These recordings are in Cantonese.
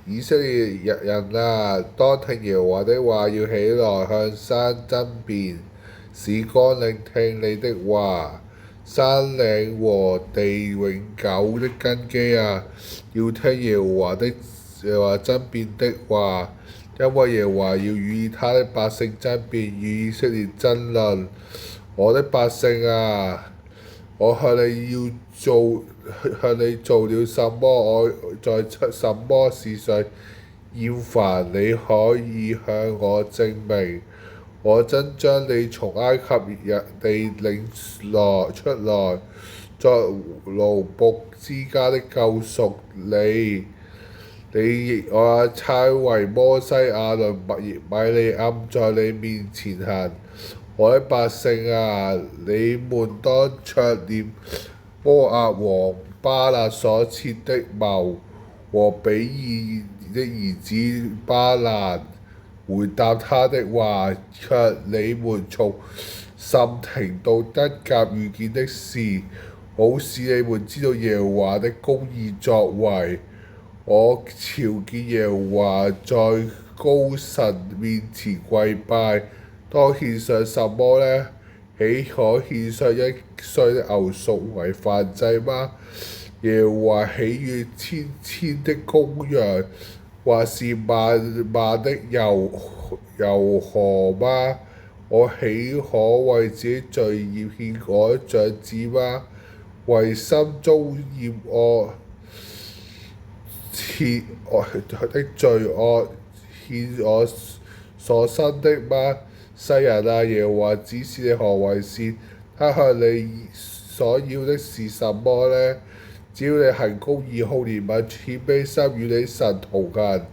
以色列人啊，當聽耶和華的話，要起來向山爭辯，使岡陵聽你的話。山嶺和地永久的根基啊，要聽耶和華爭辯的話，因為耶和華要與他的百姓爭辯，與以色列爭論。我的百姓啊，我向你做了什麼？我在什麼事上厭煩？你可以向我證明。我真將你從埃及地領出來，作奴僕之家的救贖我也差為摩西、亞倫、米利暗在你面前行。我的百姓啊，你們當察念摩押王巴勒所設的謀，和比爾的兒子巴蘭回答他的話，卻你們從什亭到得甲遇見的事，好使你們知道耶和華的公義作為。我朝見耶和華，在高神面前跪拜，當獻上什麼呢？豈可獻上一歲的牛犢為燔祭嗎？耶和華喜悅千千的公羊，或是萬萬的油河嗎？我豈可為自己罪孽獻我的長子嗎？為心中厭惡的罪惡獻我所生的嗎？世人啊，耶和華指示你何為善？他向你所要的是什麼呢？只要你行公義、好憐憫、謙卑心，與你神同行。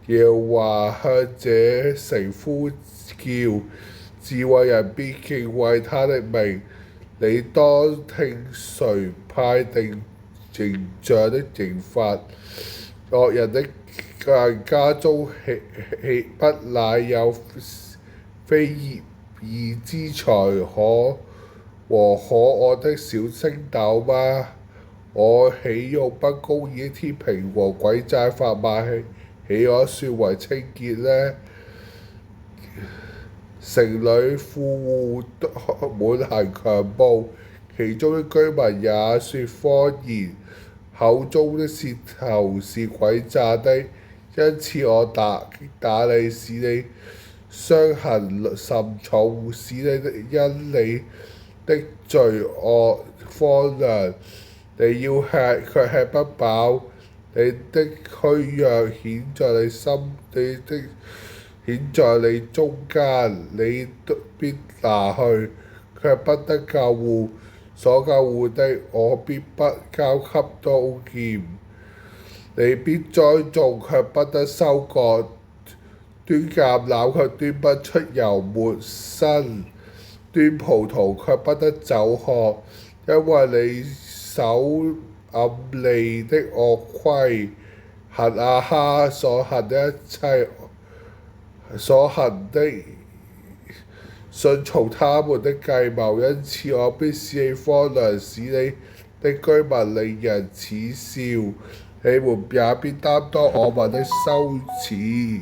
耶和華向這城呼叫，智慧人必敬畏他的名。你當聽誰派定刑杖的刑罰？惡人的家中不乃有非義之財和可愛的小升斗嗎？我豈用不公義的天平和詭詐法碼豈可算為清潔呢？城裏富戶滿行強暴，其中的居民也說謊言，口中的舌頭是詭詐的。因此我打你，使你傷痕甚重，使你因你的罪惡荒涼。你要吃，卻吃不飽；你的虛弱顯在你中間，你必拿去，卻不得救護。所救護的，我必不交給刀劍。你必栽種，卻不得收割；端橄欖，卻端不出油末生；端葡萄，卻不得酒喝，因為你守暗利的惡規，行亞哈所行的一切所行的，順從他們的計謀。因此我必使你荒涼，使你的居民令人恥笑，你們也必擔當我民的羞恥。